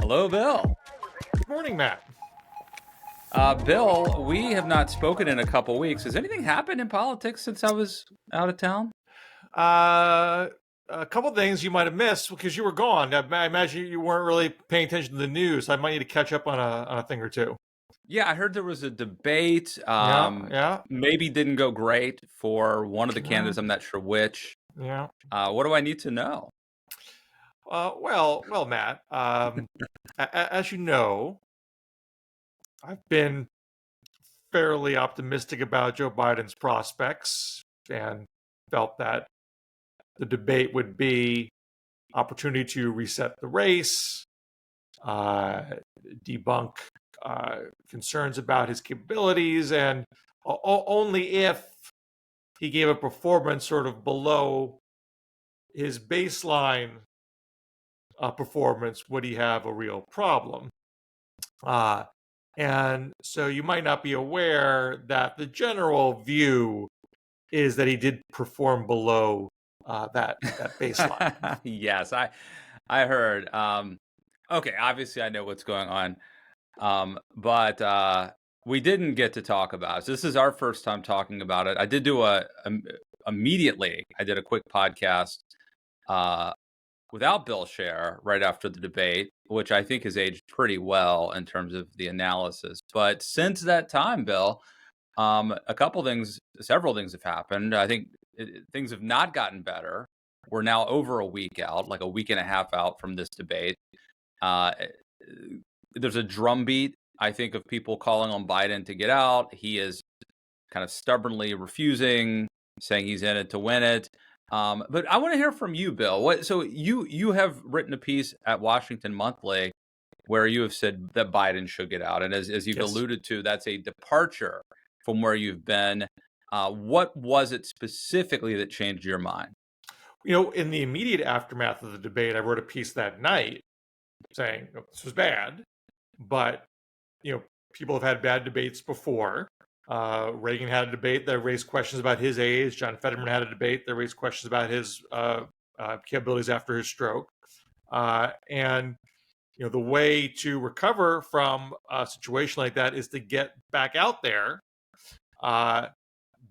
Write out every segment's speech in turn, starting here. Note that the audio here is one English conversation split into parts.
Hello, Bill. Good morning, Matt. Bill, we have not spoken in a couple weeks. Has anything happened in politics since I was out of town? Uh, a couple things you might have missed because you were gone. I imagine you weren't really paying attention to the news. I might need to catch up on a thing or two. Yeah, I heard there was a debate. Yeah, Maybe didn't go great for one of the yeah, candidates. I'm not sure which. yeah. What do I need to know? Well, Matt. As you know, I've been fairly optimistic about Joe Biden's prospects and felt that the debate would be opportunity to reset the race, uh, debunk concerns about his capabilities, and only if he gave a performance sort of below his baseline performance would he have a real problem. Uh, and so you might not be aware that the general view is that he did perform below that baseline. Yes, I heard. Okay, obviously I know what's going on. But we didn't get to talk about it. So this is our first time talking about it. I did do immediately. I did a quick podcast uh, without Bill Scher right after the debate, which I think has aged pretty well in terms of the analysis. But since that time, Bill, several things have happened. I think things have not gotten better. We're now over a week out, like a week and a half out from this debate. Uh, there's a drumbeat, I think, of people calling on Biden to get out. He is kind of stubbornly refusing, saying he's in it to win it. But I want to hear from you, Bill. So you have written a piece at Washington Monthly where you have said that Biden should get out, and as you've Yes. alluded to, that's a departure from where you've been. What was it specifically that changed your mind? In the immediate aftermath of the debate, I wrote a piece that night saying this was bad, but people have had bad debates before. Reagan had a debate that raised questions about his age. John Fetterman had a debate that raised questions about his capabilities after his stroke. And the way to recover from a situation like that is to get back out there,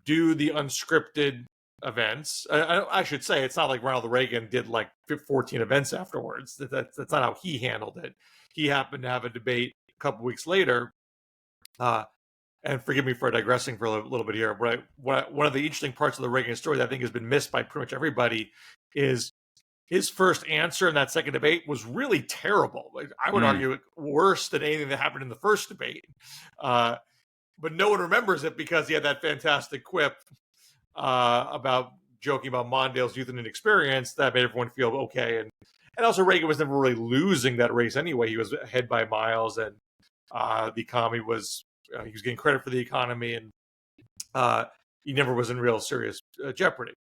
do the unscripted events. I should say it's not like Ronald Reagan did like 14 events afterwards. That's not how he handled it. He happened to have a debate a couple weeks later. And forgive me for digressing for a little bit here, but one of the interesting parts of the Reagan story that I think has been missed by pretty much everybody is his first answer in that second debate was really terrible. Like, I would argue worse than anything that happened in the first debate. But no one remembers it because he had that fantastic quip about joking about Mondale's youth and inexperience that made everyone feel okay. And also Reagan was never really losing that race anyway. He was ahead by miles, and the economy was he was getting credit for the economy, and he never was in real serious jeopardy.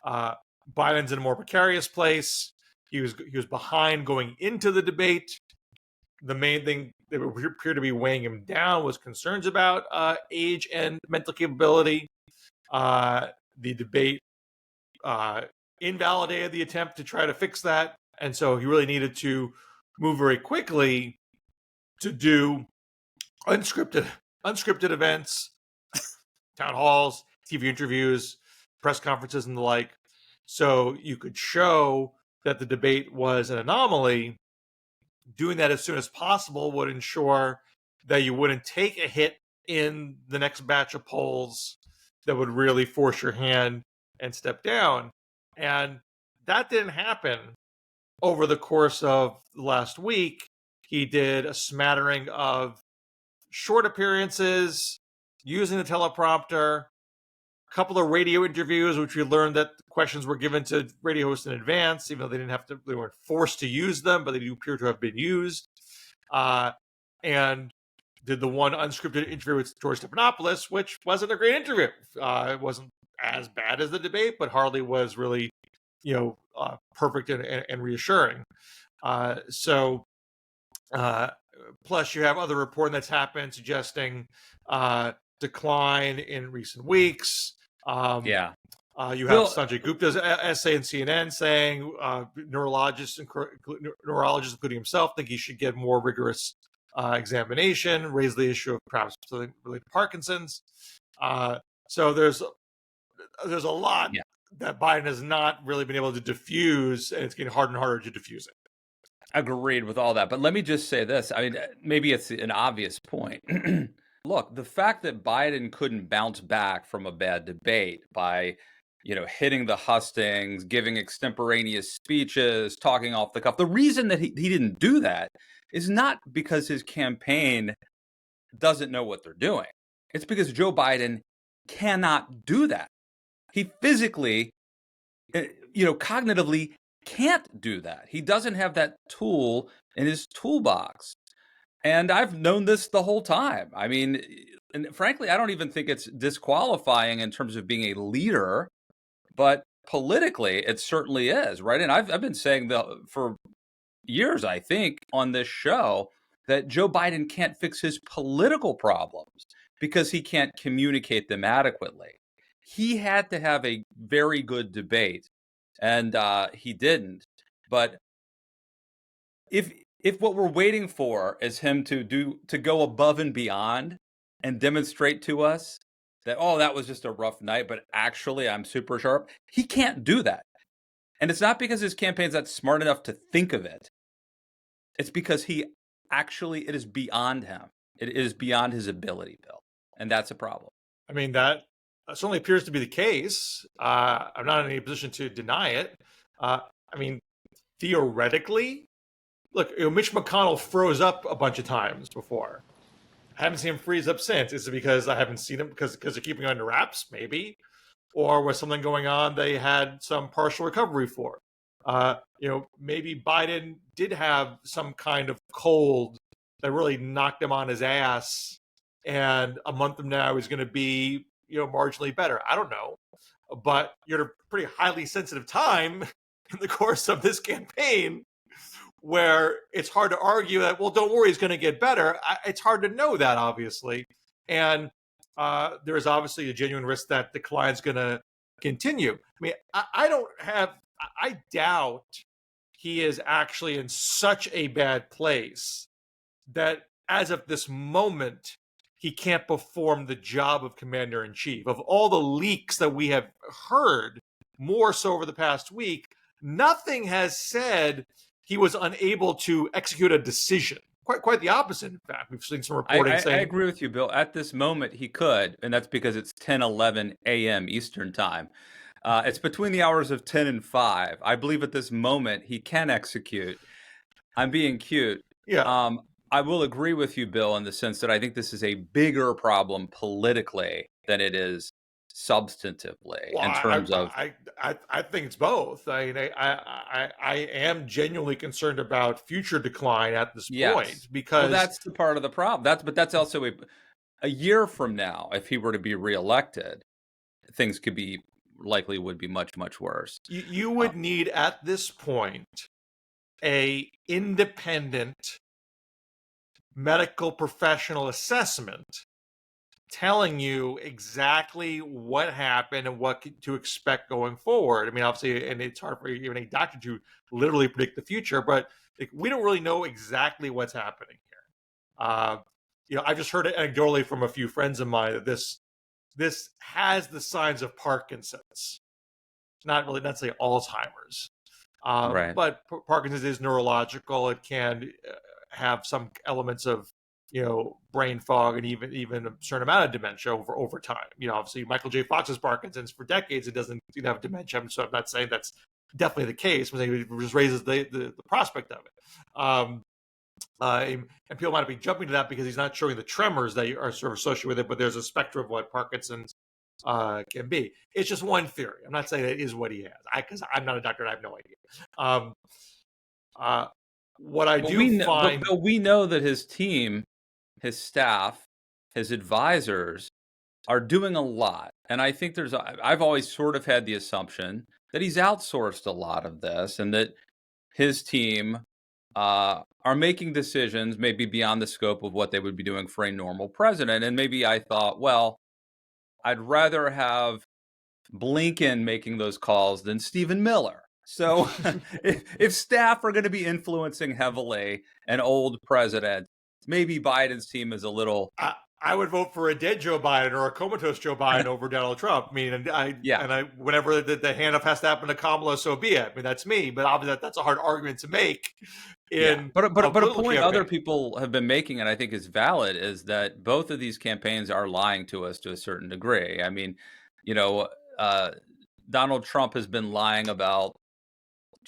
Biden's in a more precarious place. He was behind going into the debate. The main thing that appeared to be weighing him down was concerns about age and mental capability. The debate invalidated the attempt to try to fix that, and so he really needed to move very quickly to do unscripted events, town halls, TV interviews, press conferences, and the like, so you could show that the debate was an anomaly. Doing that as soon as possible would ensure that you wouldn't take a hit in the next batch of polls that would really force your hand and step down. And that didn't happen over the course of the last week. He did a smattering of short appearances using the teleprompter, a couple of radio interviews, which we learned that questions were given to radio hosts in advance, even though they weren't forced to use them, but they do appear to have been used. And did the one unscripted interview with George Stephanopoulos, which wasn't a great interview. It wasn't as bad as the debate, but hardly was really, perfect and reassuring. Plus, you have other reporting that's happened suggesting decline in recent weeks. You have Bill, Sanjay Gupta's essay in CNN saying neurologists, including himself, think he should get more rigorous examination, raise the issue of perhaps something related to Parkinson's. So there's a lot yeah, that Biden has not really been able to diffuse, and it's getting harder and harder to diffuse it. agreed with all that. But let me just say this. I mean, maybe it's an obvious point. Look, the fact that Biden couldn't bounce back from a bad debate by, hitting the hustings, giving extemporaneous speeches, talking off the cuff, the reason that he didn't do that is not because his campaign doesn't know what they're doing. It's because Joe Biden cannot do that. He physically, cognitively can't do that. He doesn't have that tool in his toolbox. And I've known this the whole time. I mean, and frankly, I don't even think it's disqualifying in terms of being a leader, but politically, it certainly is, right? And I've been saying for years, I think, on this show that Joe Biden can't fix his political problems because he can't communicate them adequately. He had to have a very good debate, and he didn't. But if what we're waiting for is him to go above and beyond and demonstrate to us that, oh, that was just a rough night, but actually I'm super sharp, he can't do that. And it's not because his campaign's not smart enough to think of it. It's because it is beyond him. It is beyond his ability, Bill. And that's a problem. I mean, that certainly appears to be the case. I'm not in any position to deny it. I mean, theoretically, look, Mitch McConnell froze up a bunch of times before. I haven't seen him freeze up since. Is it because I haven't seen him because they're keeping under wraps? Maybe. Or was something going on they had some partial recovery for? Maybe Biden did have some kind of cold that really knocked him on his ass, and a month from now he's going to be, marginally better. I don't know, but you're at a pretty highly sensitive time in the course of this campaign where it's hard to argue that, well, don't worry, he's going to get better. It's hard to know that, obviously, and there is obviously a genuine risk that decline is going to continue. I mean, I doubt he is actually in such a bad place that as of this moment, he can't perform the job of commander-in-chief. Of all the leaks that we have heard, more so over the past week, nothing has said he was unable to execute a decision. Quite the opposite, in fact. We've seen some reporting saying... I agree with you, Bill. At this moment, he could, and that's because it's 10:11 a.m. Eastern time. It's between the hours of 10 and 5. I believe at this moment he can execute. I'm being cute. Yeah. I will agree with you, Bill, in the sense that I think this is a bigger problem politically than it is substantively in terms of. I think it's both. I am genuinely concerned about future decline at this point because that's the part of the problem. That's also a year from now, if he were to be reelected, things would be much, much worse. You would need at this point a independent medical professional assessment telling you exactly what happened and what to expect going forward. I mean, obviously, and it's hard for even a doctor to literally predict the future, but we don't really know exactly what's happening here. I've just heard it anecdotally from a few friends of mine that this has the signs of Parkinson's, not really necessarily Alzheimer's. Right. But Parkinson's is neurological. It can have some elements of, brain fog and even a certain amount of dementia over time. Obviously Michael J. Fox's Parkinson's for decades, it doesn't have dementia. So I'm not saying that's definitely the case. I'm saying it just raises the prospect of it. And people might be jumping to that because he's not showing the tremors that are sort of associated with it, but there's a spectrum of what Parkinson's can be. It's just one theory. I'm not saying that is what he has, because I'm not a doctor and I have no idea. What I find... But we know that his team, his staff, his advisors are doing a lot. And I think I've always sort of had the assumption that he's outsourced a lot of this and that his team are making decisions maybe beyond the scope of what they would be doing for a normal president. And maybe I thought, well, I'd rather have Blinken making those calls than Stephen Miller. So if staff are going to be influencing heavily an old president, maybe Biden's team is a little. I would vote for a dead Joe Biden or a comatose Joe Biden over Donald Trump. I mean, whenever the handoff has to happen to Kamala, so be it. I mean, that's me, but obviously that's a hard argument to make. But a point other people have been making, and I think is valid, is that both of these campaigns are lying to us to a certain degree. I mean, Donald Trump has been lying about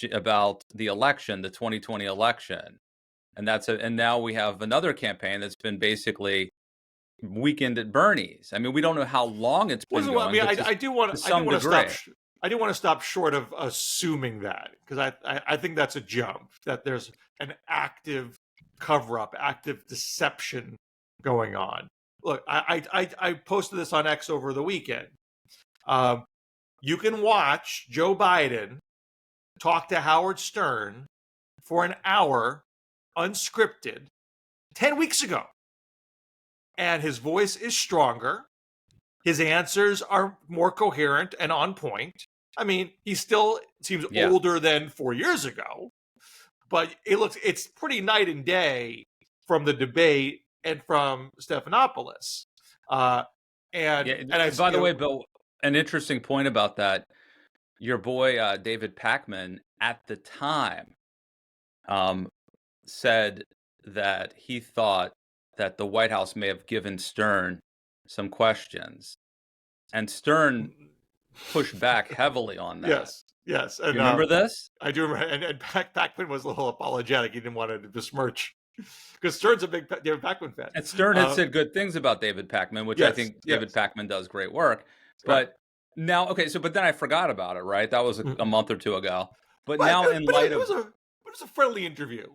the election, the 2020 election, and now we have another campaign that's been basically weekend at Bernie's. I mean, we don't know how long it's been going. I mean, I do want to stop short of assuming that, because I think that's a jump, that there's an active cover-up, active deception going on. Look, I posted this on X over the weekend. You can watch Joe Biden talk to Howard Stern for an hour, unscripted, 10 weeks ago. And his voice is stronger. His answers are more coherent and on point. I mean, he still seems older than 4 years ago, but it's pretty night and day from the debate and from Stephanopoulos. By the way, Bill, an interesting point about that. Your boy David Pakman at the time said that he thought that the White House may have given Stern some questions, and Stern pushed back heavily on that. Yes. And, you remember this? I do remember, and Pakman was a little apologetic. He didn't want to besmirch, because Stern's a big David Pakman fan. And Stern had said good things about David Pakman, which I think David Pakman does great work. But now, but then I forgot about it, right? That was a month or two ago. But now, it was a friendly interview.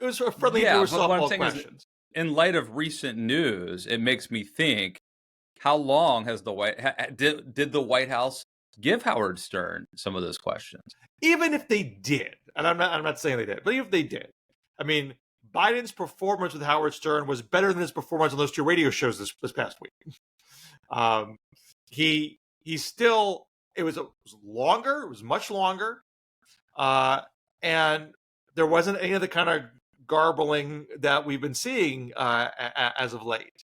It was a friendly interview with softball questions. In light of recent news, it makes me think: how long has did the White House give Howard Stern some of those questions? Even if they did, and I'm not saying they did, but even if they did, I mean, Biden's performance with Howard Stern was better than his performance on those two radio shows this past week. It was longer. It was much longer, and there wasn't any of the kind of garbling that we've been seeing as of late.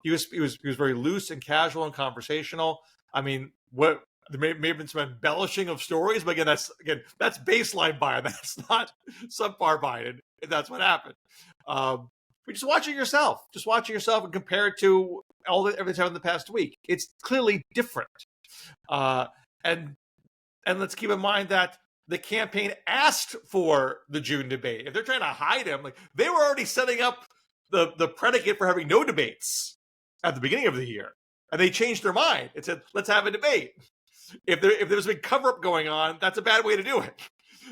He was very loose and casual and conversational. I mean, there may have been some embellishing of stories, but again, that's baseline Biden. That's not subpar Biden. That's what happened. But just watch it yourself. Just watch it yourself and compare it to every time in the past week. It's clearly different. And let's keep in mind that the campaign asked for the June debate. If they're trying to hide him, they were already setting up the predicate for having no debates at the beginning of the year, and they changed their mind. It said, "Let's have a debate." If there's a big cover up going on, that's a bad way to do it.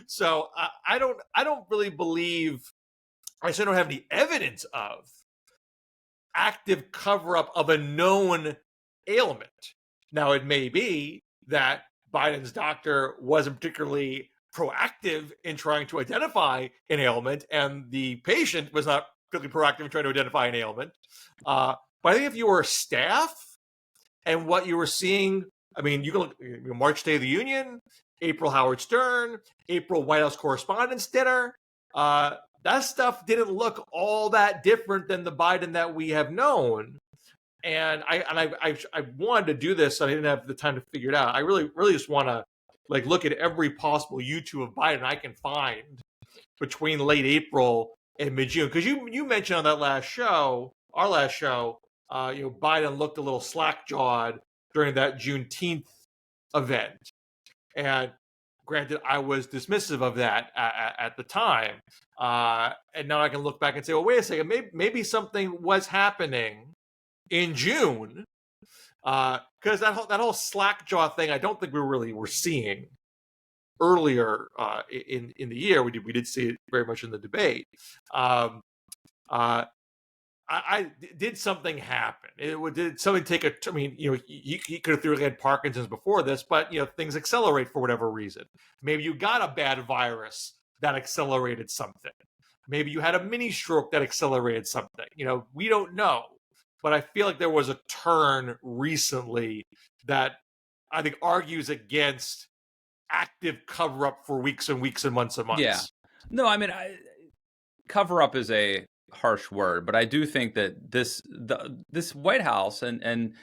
So I don't really believe. I still don't have any evidence of active cover up of a known ailment. Now, it may be that Biden's doctor wasn't particularly proactive in trying to identify an ailment, and the patient was not particularly proactive in trying to identify an ailment. But I think if you were staff and what you were seeing, I mean, you can look March Day of the Union, April Howard Stern, April White House Correspondents' Dinner. That stuff didn't look all that different than the Biden that we have known. And I wanted to do this, so I didn't have the time to figure it out. I really just want to look at every possible YouTube of Biden I can find between late April and mid-June. Because you mentioned on that our last show, Biden looked a little slack-jawed during that Juneteenth event. And granted, I was dismissive of that at the time. And now I can look back and say, well, wait a second, maybe something was happening in June, because that whole slack jaw thing, I don't think we really were seeing earlier in the year. We did see it very much in the debate. Did something happen? Did something take I mean, he could have theoretically had Parkinson's before this, but things accelerate for whatever reason. Maybe you got a bad virus that accelerated something. Maybe you had a mini stroke that accelerated something. We don't know. But I feel like there was a turn recently that I think, argues against active cover up for weeks and weeks and months and Yeah. months. No, I mean, cover up is a harsh word, but I do think that this White House and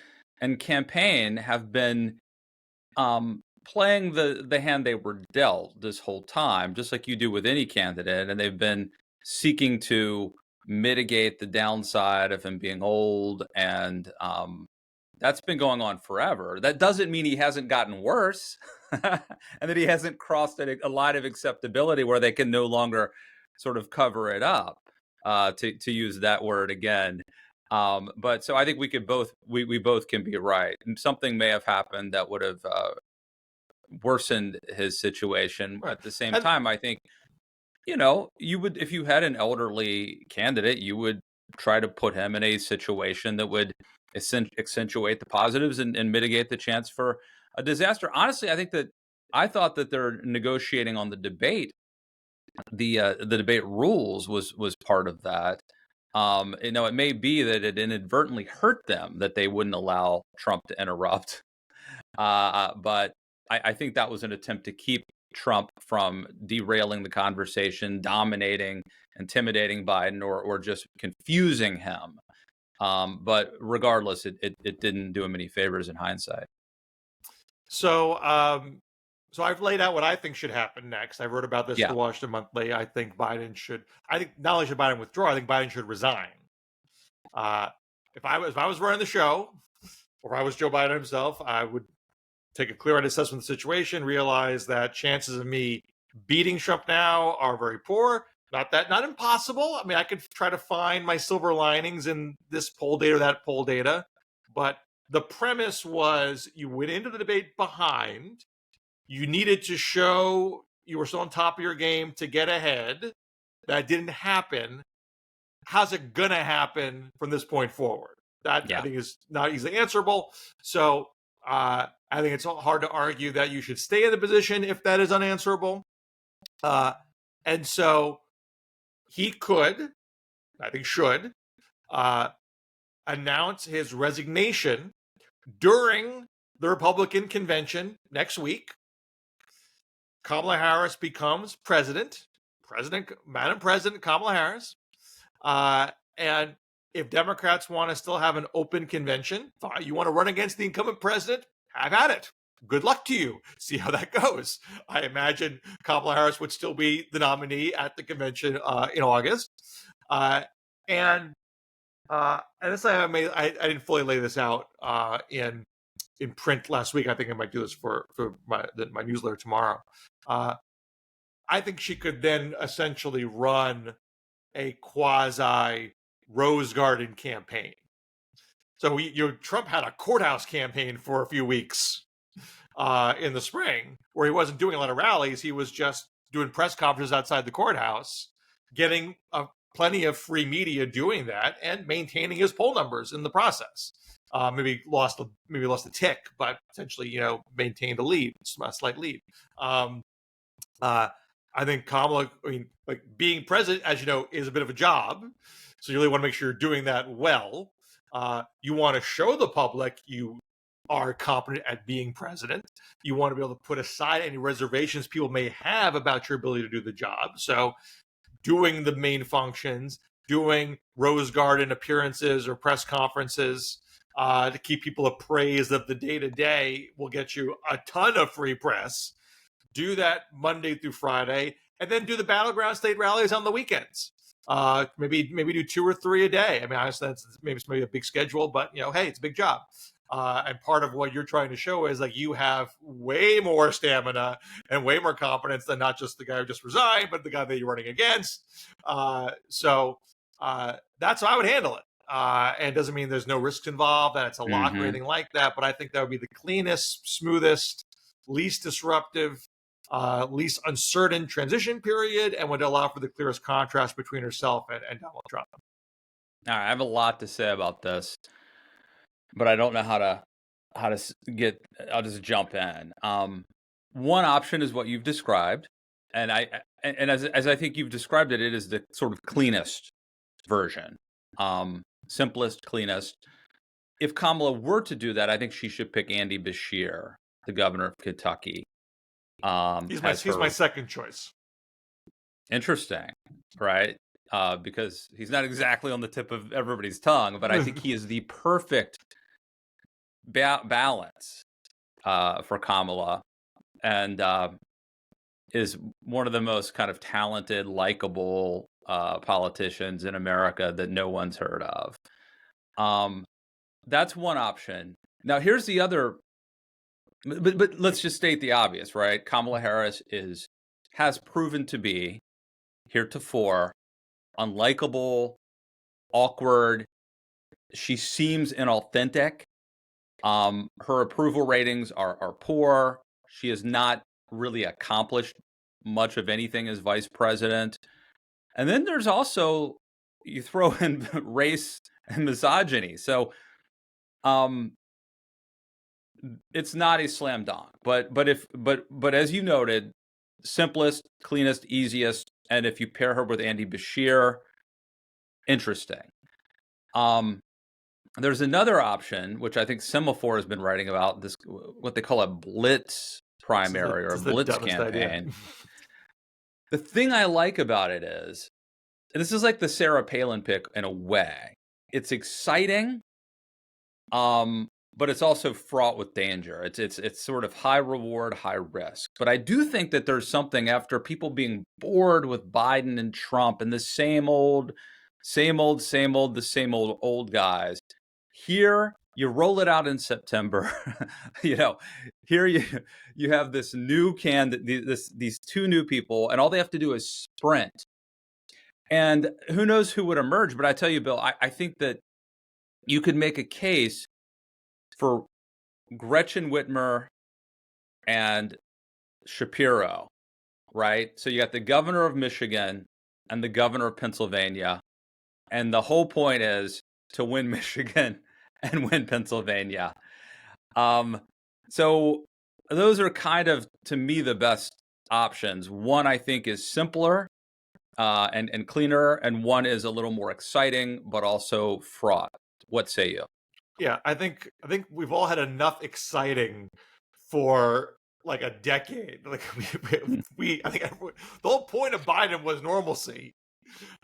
campaign have been playing the hand they were dealt this whole time, just like you do with any candidate, and they've been seeking to mitigate the downside of him being old, and that's been going on forever. That doesn't mean he hasn't gotten worse, and that he hasn't crossed a line of acceptability where they can no longer sort of cover it up, to use that word again. But so I think we both can be right. And something may have happened that would have worsened his situation. Right. At the same And time, I think, you would, if you had an elderly candidate, you would try to put him in a situation that would accentuate the positives and mitigate the chance for a disaster. Honestly, I thought that they're negotiating on the debate. The debate rules was part of that. It may be that it inadvertently hurt them that they wouldn't allow Trump to interrupt. But I think that was an attempt to keep Trump from derailing the conversation, dominating, intimidating Biden, or just confusing him. But regardless, it didn't do him any favors in hindsight. so, so I've laid out what I think should happen next. I wrote about this in Yeah. the Washington Monthly. I think not only should Biden withdraw, I think Biden should resign. If I was running the show, or if I was Joe Biden himself, I would take a clear-eyed assessment of the situation, realize that chances of me beating Trump now are very poor. Not impossible. I mean, I could try to find my silver linings in this poll data or that poll data, but the premise was you went into the debate behind. You needed to show you were still on top of your game to get ahead. That didn't happen. How's it gonna happen from this point forward? That, Yeah. I think, is not easily answerable. So I think it's hard to argue that you should stay in the position if that is unanswerable. And so he could, I think should, announce his resignation during the Republican convention next week. Kamala Harris becomes Madam President Kamala Harris. And if Democrats want to still have an open convention, fine. You want to run against the incumbent president, have at it. Good luck to you. See how that goes. I imagine Kamala Harris would still be the nominee at the convention in August. And this I didn't fully lay this out in print last week. I think I might do this for my newsletter tomorrow. I think she could then essentially run a quasi Rose Garden campaign. So Trump had a courthouse campaign for a few weeks in the spring, where he wasn't doing a lot of rallies. He was just doing press conferences outside the courthouse, getting plenty of free media doing that, and maintaining his poll numbers in the process. Maybe lost a tick, but essentially, maintained a slight lead. I think Kamala, being president, as you know, is a bit of a job. So you really want to make sure you're doing that well. You want to show the public you are competent at being president. You want to be able to put aside any reservations people may have about your ability to do the job. So doing the main functions, doing Rose Garden appearances or press conferences to keep people appraised of the day-to-day will get you a ton of free press. Do that Monday through Friday, and then do the battleground state rallies on the weekends. Maybe do 2 or 3 a day. I mean, honestly, that's maybe a big schedule, but hey, it's a big job. And part of what you're trying to show is you have way more stamina and way more confidence than not just the guy who just resigned, but the guy that you're running against. So that's how I would handle it. And it doesn't mean there's no risks involved, that it's a lock or anything like that. But I think that would be the cleanest, smoothest, least disruptive, least uncertain transition period, and would allow for the clearest contrast between herself and Donald Trump. All right, I have a lot to say about this, but I don't know how to get. I'll just jump in. One option is what you've described, and as I think you've described it, it is the sort of cleanest version, simplest, cleanest. If Kamala were to do that, I think she should pick Andy Bashir. the governor of Kentucky. He's my second choice. Interesting, right? Because he's not exactly on the tip of everybody's tongue, but I think he is the perfect balance for Kamala, and is one of the most kind of talented, likable politicians in America that no one's heard of. That's one option. Now, here's the other. But let's just state the obvious, right? Kamala Harris has proven to be heretofore unlikable, awkward. She seems inauthentic. Her approval ratings are poor. She has not really accomplished much of anything as vice president. And then there's also, you throw in race and misogyny. So it's not a slam dunk. But as you noted, simplest, cleanest, easiest, and if you pair her with Andy Bashir, interesting. There's another option, which I think Semaphore has been writing about, this what they call a blitz primary or a blitz campaign. The thing I like about it is, and this is like the Sarah Palin pick in a way. It's exciting, but it's also fraught with danger. It's sort of high reward, high risk. But I do think that there's something, after people being bored with Biden and Trump and the same old guys. Here, you roll it out in September. Here you have this new candidate, these two new people, and all they have to do is sprint. And who knows who would emerge? But I tell you, Bill, I think that you could make a case for Gretchen Whitmer and Shapiro, right? So you got the governor of Michigan and the governor of Pennsylvania. And the whole point is to win Michigan and win Pennsylvania. So those are kind of, to me, the best options. One, I think, is simpler and cleaner, and one is a little more exciting, but also fraught. What say you? Yeah, I think we've all had enough exciting for like a decade. Like I think the whole point of Biden was normalcy,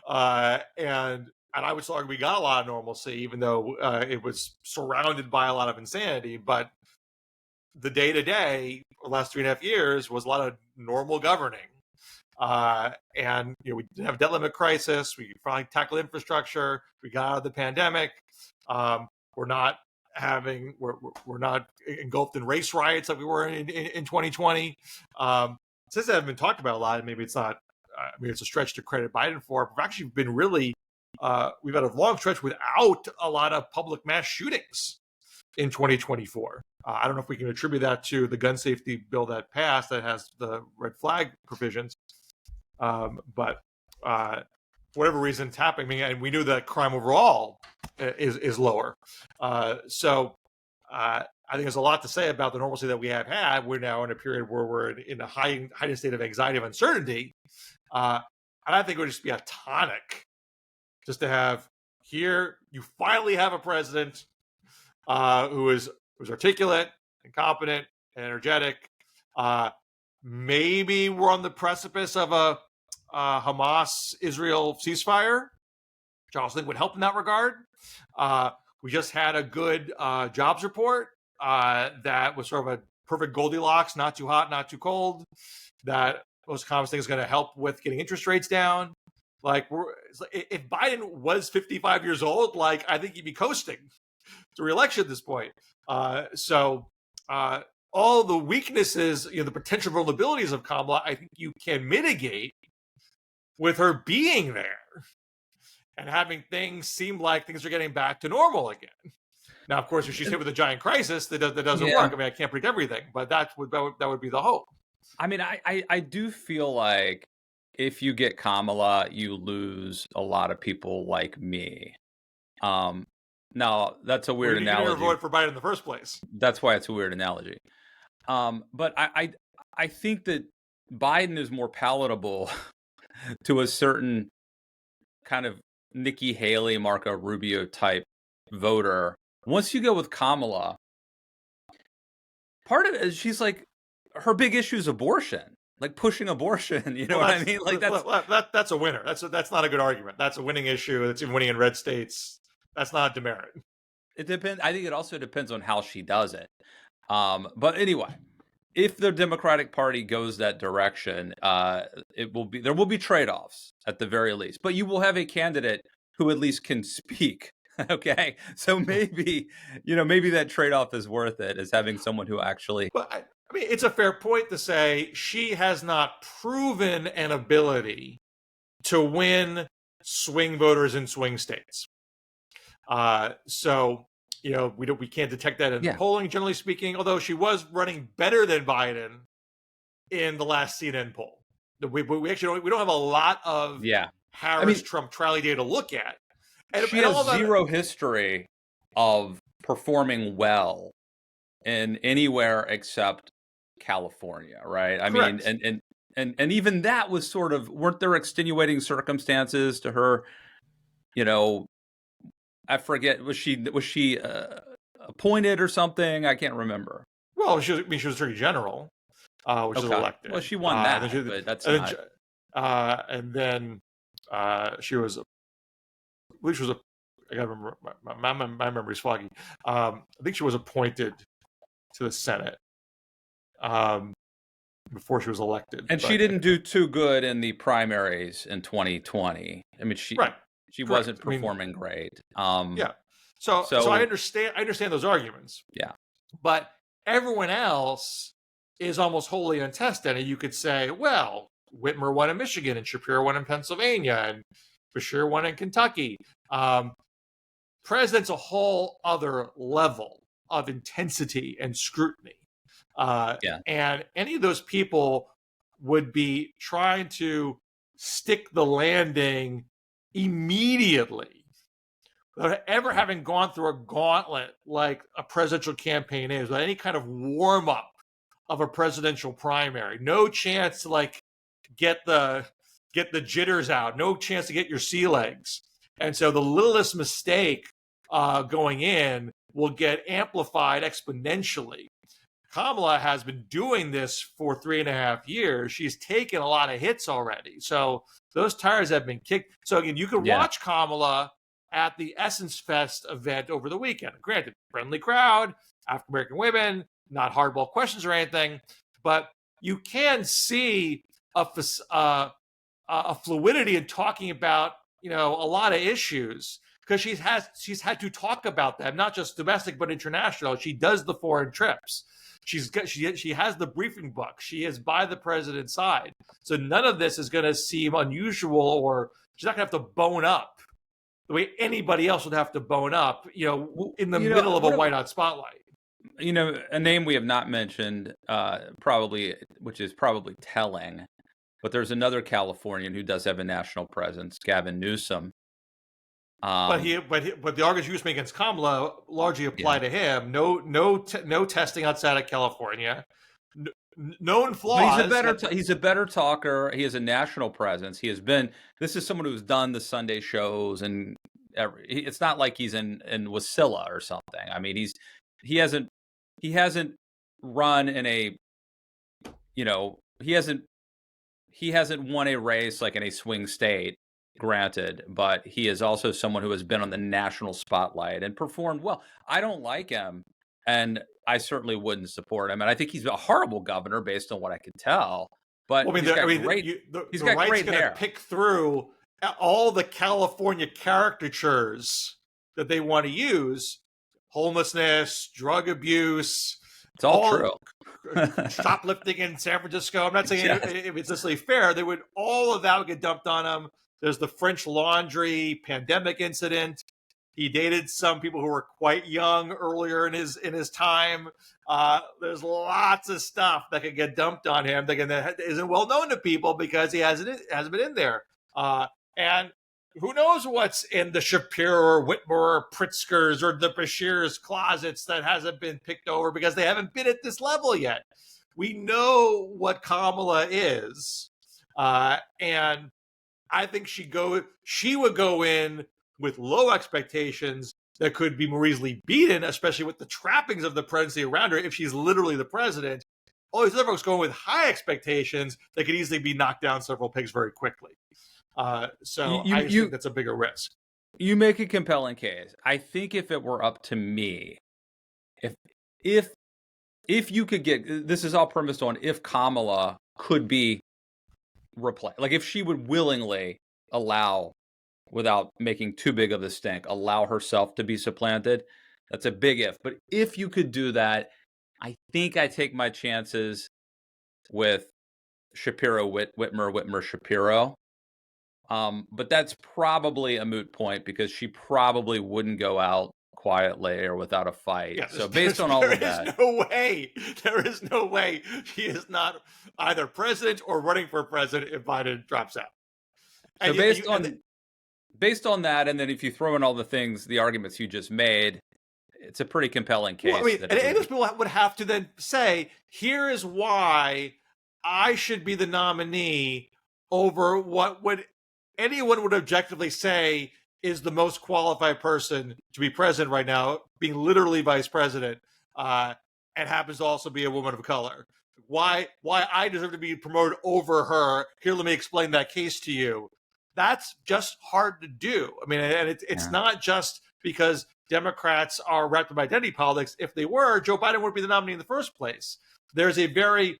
and I would argue we got a lot of normalcy, even though it was surrounded by a lot of insanity. But the day to day, the last 3.5 years, was a lot of normal governing. And we didn't have a debt limit crisis. We finally tackled infrastructure. We got out of the pandemic. We're not engulfed in race riots like we were in 2020. Since that have been talked about a lot, and maybe it's not. It's a stretch to credit Biden for. We've actually been really. We've had a long stretch without a lot of public mass shootings in 2024. I don't know if we can attribute that to the gun safety bill that passed that has the red flag provisions. But for whatever reason, it's happening, and we knew that crime overall is lower. So I think there's a lot to say about the normalcy that we have had. We're now in a period where we're in a heightened state of anxiety and uncertainty. And I think it would just be a tonic just to have here. You finally have a president who's articulate and competent and energetic. Maybe we're on the precipice of a Hamas-Israel ceasefire, which I also think would help in that regard. We just had a good jobs report that was sort of a perfect Goldilocks, not too hot, not too cold. That most common thing is going to help with getting interest rates down. Like, if Biden was 55 years old, like, I think he'd be coasting to re-election at this point. So all the weaknesses, the potential vulnerabilities of Kamala, I think you can mitigate with her being there and having things seem like things are getting back to normal again. Now, of course, if she's hit with a giant crisis, that doesn't work. I mean, I can't predict everything, but that would be the hope. I mean, I do feel like if you get Kamala, you lose a lot of people like me. Now, that's a weird analogy. You never voted for Biden in the first place. That's why it's a weird analogy. But I think that Biden is more palatable to a certain kind of Nikki Haley, Marco Rubio type voter. Once you go with Kamala, part of it is she's like, her big issue is abortion, like pushing abortion. You know what I mean? Like that's a winner. That's not a good argument. That's a winning issue. It's even winning in red states. That's not a demerit. It depends. I think it also depends on how she does it. But anyway, if the Democratic Party goes that direction, there will be trade-offs at the very least. But you will have a candidate who at least can speak. Okay, so maybe that trade-off is worth it, is having someone who actually. But I mean, it's a fair point to say she has not proven an ability to win swing voters in swing states. So we can't detect that in polling, generally speaking. Although she was running better than Biden in the last CNN poll. We actually don't have a lot of Harris-Trump rally data to look at. And she has zero history of performing well in anywhere except California, right? I mean, and even that was sort of, weren't there extenuating circumstances to her? I forget, was she appointed or something? I can't remember. Well, she was Attorney General, which is elected. Well, she won that, but that's not. And then she was. Which was I gotta remember, my memory's foggy. I think she was appointed to the Senate before she was elected. And she didn't do too good in the primaries in 2020. I mean, she wasn't performing great. So I understand those arguments. Yeah. But everyone else is almost wholly untested. And you could say, well, Whitmer won in Michigan and Shapiro won in Pennsylvania and Scher won in Kentucky. President's a whole other level of intensity and scrutiny. And any of those people would be trying to stick the landing immediately without ever having gone through a gauntlet like a presidential campaign is, without any kind of warm-up of a presidential primary. No chance to get the jitters out. No chance to get your sea legs. And so the littlest mistake going in will get amplified exponentially. Kamala has been doing this for 3.5 years. She's taken a lot of hits already. So those tires have been kicked. So again, you can watch Kamala at the Essence Fest event over the weekend. Granted, friendly crowd, African-American women, not hardball questions or anything, but you can see a fluidity in talking about a lot of issues, because she's had to talk about them, not just domestic but international. She does the foreign trips. She has the briefing book. She is by the president's side. So none of this is going to seem unusual, or she's not going to have to bone up the way anybody else would have to bone up, in the middle of a white-hot spotlight. A name we have not mentioned, which is probably telling, but there's another Californian who does have a national presence, Gavin Newsom. But the arguments you just make against Kamala largely apply to him. No testing outside of California. Known flaws. He's a better talker. He has a national presence. This is someone who's done the Sunday shows, and it's not like he's in Wasilla or something. I mean, he hasn't run in a, he hasn't won a race like in a swing state, granted, but he is also someone who has been on the national spotlight and performed well. I don't like him, and I certainly wouldn't support him. And I think he's a horrible governor based on what I could tell. But he's got great hair. Pick through all the California caricatures that they want to use: homelessness, drug abuse. It's all true. Shoplifting in San Francisco. I'm not saying if it's necessarily fair. All of that would get dumped on him. There's the French Laundry pandemic incident. He dated some people who were quite young earlier in his time. There's lots of stuff that could get dumped on him that isn't well known to people because he hasn't been in there. And who knows what's in the Shapiro, Whitmer, Pritzker's, or the Beshear's closets that hasn't been picked over because they haven't been at this level yet. We know what Kamala is, and I think she would go in with low expectations, that could be more easily beaten, especially with the trappings of the presidency around her if she's literally the president. All these other folks going with high expectations that could easily be knocked down several pegs very quickly. So I just think that's a bigger risk. You make a compelling case. I think if it were up to me, if you could get, this is all premised on if Kamala could be replaced, like if she would willingly allow, without making too big of a stink, allow herself to be supplanted. That's a big if. But if you could do that, I think I take my chances with Shapiro, Whitmer, Shapiro. But that's probably a moot point because she probably wouldn't go out quietly or without a fight. Yeah, so based on all of that, there is no way she is not either president or running for president if Biden drops out. So based on that, and then if you throw in all the things, the arguments you just made, it's a pretty compelling case. Well, I mean, and those people would have to then say, here is why I should be the nominee over what anyone would objectively say is the most qualified person to be president right now, being literally vice president, and happens to also be a woman of color. Why I deserve to be promoted over her. Here, let me explain that case to you. That's just hard to do. I mean, and it's not just because Democrats are wrapped up in identity politics. If they were, Joe Biden wouldn't be the nominee in the first place. There's a very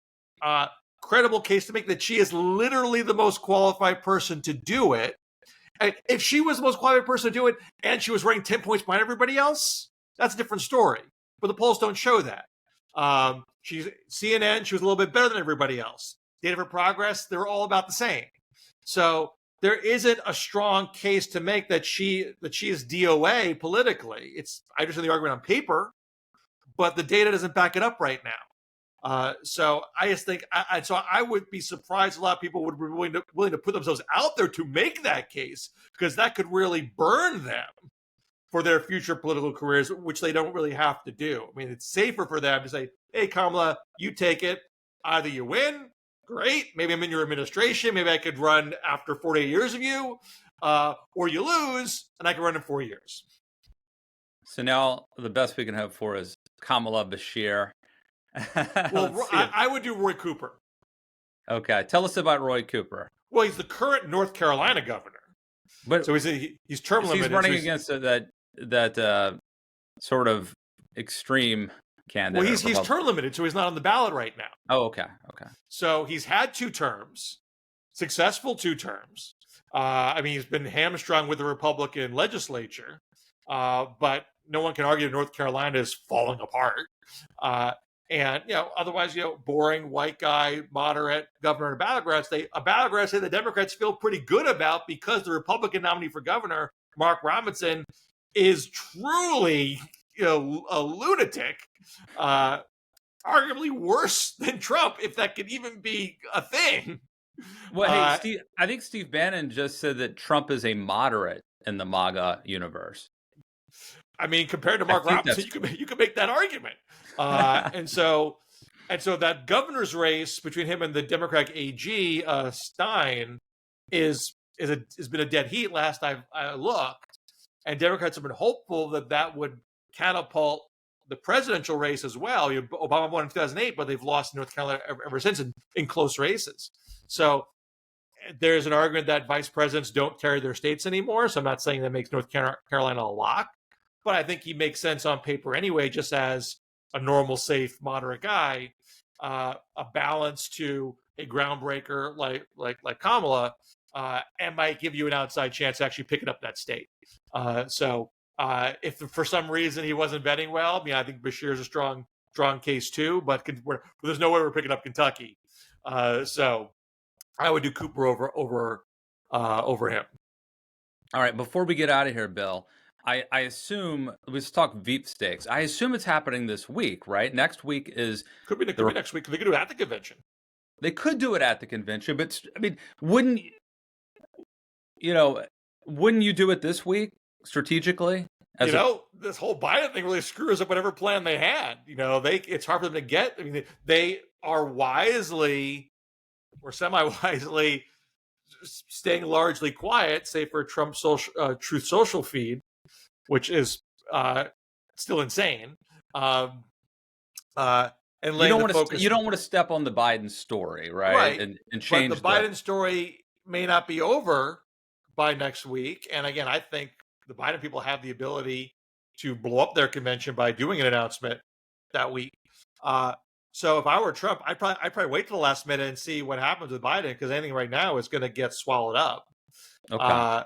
credible case to make that she is literally the most qualified person to do it. And if she was the most qualified person to do it and she was ranking 10 points behind everybody else, that's a different story. But the polls don't show that. She's CNN, she was a little bit better than everybody else. Data for Progress, they were all about the same. So there isn't a strong case to make that she is DOA politically. I understand the argument on paper, but the data doesn't back it up right now. So I just think, I would be surprised a lot of people would be willing to put themselves out there to make that case, because that could really burn them for their future political careers, which they don't really have to do. I mean, it's safer for them to say, hey, Kamala, you take it. Either you win, great. Maybe I'm in your administration. Maybe I could run after 48 years of you, or you lose and I can run in 4 years. So now the best we can hope for is Kamala Bashir. Well, I would do Roy Cooper. Okay, tell us about Roy Cooper. Well, he's the current North Carolina governor, but so he's term limited. He's running against that sort of extreme candidate. Well, he's term limited, so he's not on the ballot right now. Oh, okay. So he's had 2 terms, successful 2 terms. I mean, he's been hamstrung with the Republican legislature, but no one can argue that North Carolina is falling apart. And, otherwise, boring white guy, moderate governor of a battleground state the Democrats feel pretty good about, because the Republican nominee for governor, Mark Robinson, is truly, a lunatic, arguably worse than Trump, if that could even be a thing. Well, hey, Steve, I think Steve Bannon just said that Trump is a moderate in the MAGA universe. I mean, compared to Mark Robinson, you could make that argument. And so that governor's race between him and the Democratic AG Stein has been a dead heat. Last I looked, and Democrats have been hopeful that would catapult the presidential race as well. Obama won in 2008, but they've lost North Carolina ever since in close races. So there's an argument that vice presidents don't carry their states anymore. So I'm not saying that makes North Carolina a lock, but I think he makes sense on paper anyway, just as a normal, safe, moderate guy, a balance to a groundbreaker like Kamala, and might give you an outside chance of actually picking up that state. So if for some reason he wasn't betting well, I think Bashir is a strong case too, but there's no way we're picking up Kentucky. So I would do Cooper over him. All right, before we get out of here, Bill, I assume, let's talk veep stakes. I assume it's happening this week, right? Next week is... Could be next week. They could do it at the convention. They could do it at the convention, but I mean, wouldn't you do it this week strategically? This whole Biden thing really screws up whatever plan they had. It's hard for them to get. I mean, they are wisely or semi-wisely staying largely quiet, say for Trump's Truth Social feed, which is still insane. Um, and You laying don't the want to focus you don't want to step on the Biden story, right? right. And But the change the Biden story may not be over by next week. And again, I think the Biden people have the ability to blow up their convention by doing an announcement that week. So if I were Trump, I'd probably wait till the last minute and see what happens with Biden, because anything right now is going to get swallowed up. Okay. Uh,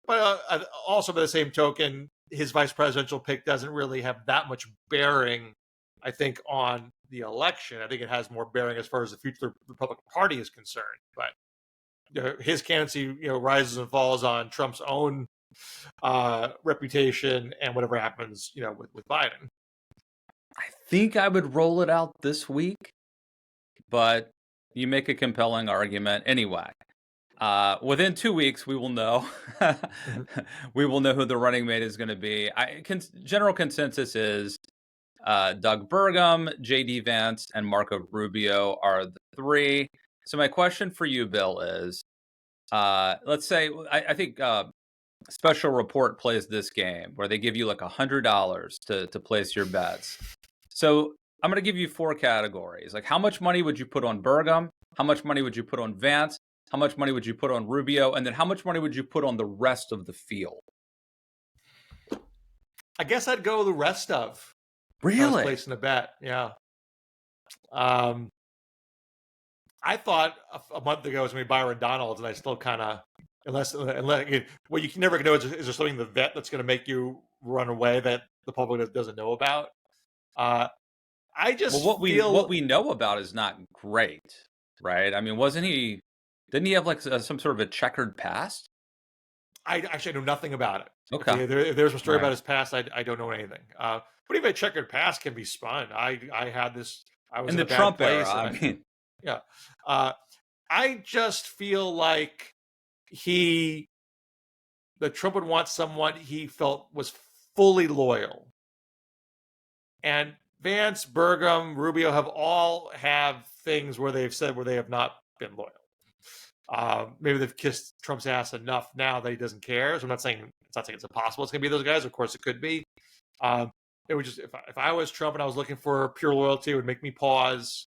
but also by the same token, his vice presidential pick doesn't really have that much bearing, I think, on the election. I think it has more bearing as far as the future of the Republican Party is concerned. But his candidacy, rises and falls on Trump's own reputation and whatever happens, with Biden. I think I would roll it out this week, but you make a compelling argument anyway. Within 2 weeks, we will know. We will know who the running mate is going to be. General consensus is Doug Burgum, J.D. Vance, and Marco Rubio are the three. So my question for you, Bill, is let's say I think Special Report plays this game where they give you like $100 to place your bets. So I'm going to give you 4 categories. Like, how much money would you put on Burgum? How much money would you put on Vance? How much money would you put on Rubio? And then how much money would you put on the rest of the field? I guess I'd go the rest of. Really? I was placing a bet. Yeah. I thought a month ago it was going to be Byron Donalds, and I still kind of, unless what you can never know is there something in the vet that's going to make you run away that the public doesn't know about. I just what we know about is not great, right? I mean, didn't he have like some sort of a checkered past? I actually know nothing about it. Okay. If there's a story about his past, I don't know anything. But even a checkered past can be spun. I had this. I was in the a bad Trump place, era. I mean, yeah. I just feel like that Trump would want someone he felt was fully loyal. And Vance, Burgum, Rubio have things where they've said where they have not been loyal. Maybe they've kissed Trump's ass enough now that he doesn't care. So I'm not saying it's impossible it's going to be those guys. Of course, it could be. It would just if I was Trump and I was looking for pure loyalty, it would make me pause.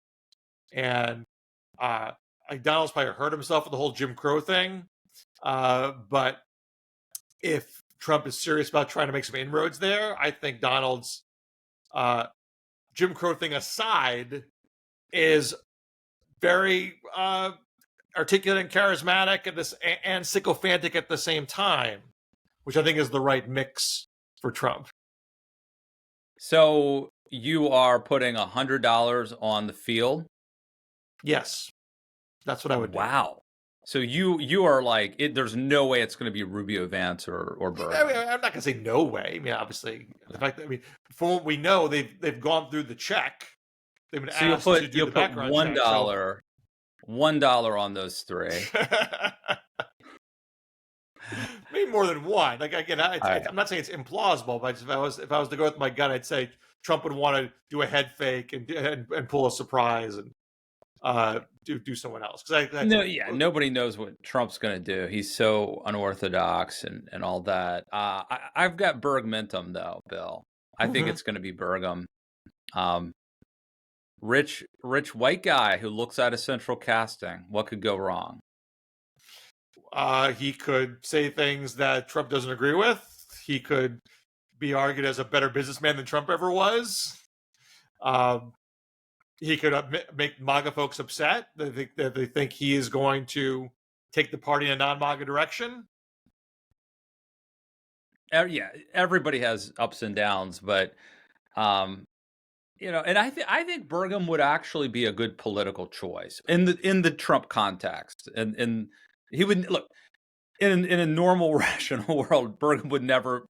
And like Donald's probably hurt himself with the whole Jim Crow thing. But if Trump is serious about trying to make some inroads there, I think Donald's Jim Crow thing aside is very articulate and charismatic and sycophantic at the same time, which I think is the right mix for Trump. So you are putting $100 on the field? Yes, that's what I would do. Wow. So you are like, there's no way it's going to be Rubio, Vance, or Burgum. I mean, I'm not going to say no way. I mean, obviously, the fact that from what we know, they've gone through the check. They've been asked to do the background check. $1 on those 3. Maybe more than one. Like again, I'm not saying it's implausible, but if I was to go with my gut, I'd say Trump would want to do a head fake and pull a surprise and do someone else. Nobody knows what Trump's going to do. He's so unorthodox and all that. I've got Burgmentum though, Bill. I think it's going to be Burgum. Rich white guy who looks out of central casting. What could go wrong? He could say things that Trump doesn't agree with. He could be argued as a better businessman than Trump ever was. He could make MAGA folks upset. They think he is going to take the party in a non-MAGA direction. Yeah, everybody has ups and downs, but and I think Burgum would actually be a good political choice in the Trump context, and he would look in a normal rational world. Burgum would never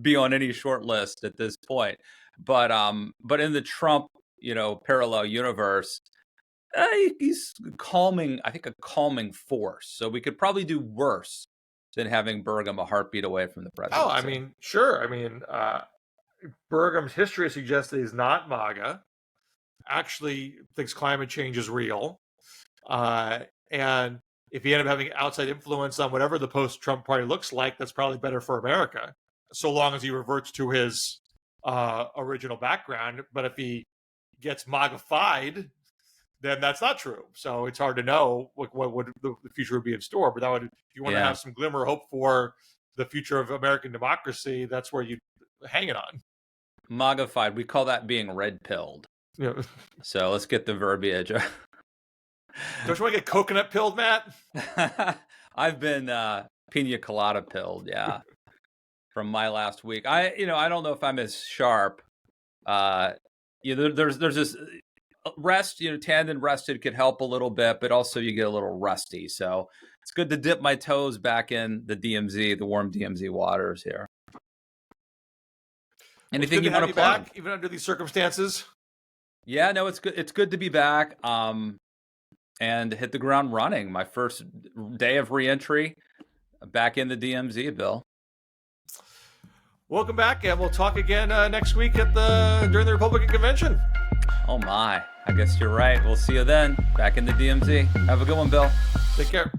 be on any short list at this point, but in the Trump parallel universe, he's calming. I think a calming force. So we could probably do worse than having Burgum a heartbeat away from the presidency. Oh, I mean, sure. I mean, Burgum's history suggests that he's not MAGA. Actually, thinks climate change is real, and if he ended up having outside influence on whatever the post-Trump party looks like, that's probably better for America. so long as he reverts to his original background. But if he gets MAGA-fied, then that's not true. So it's hard to know what the future would be in store. But that would, if you want to have some glimmer of hope for the future of American democracy, that's where you hang it on. MAGA-fied. We call that being red-pilled. Yeah. So let's get the verbiage. Don't you want to get coconut pilled, Matt? I've been pina colada pilled, yeah, from my last week. I don't know if I'm as sharp. There's this rest. Tanned and rested could help a little bit, but also you get a little rusty. So it's good to dip my toes back in the DMZ, the warm DMZ waters here. Anything you want to plug? Back, even under these circumstances? Yeah, no, it's good. It's good to be back. And hit the ground running. My first day of reentry back in the DMZ, Bill. Welcome back, and we'll talk again next week during the Republican convention. Oh my, I guess you're right. We'll see you then. Back in the DMZ. Have a good one, Bill. Take care.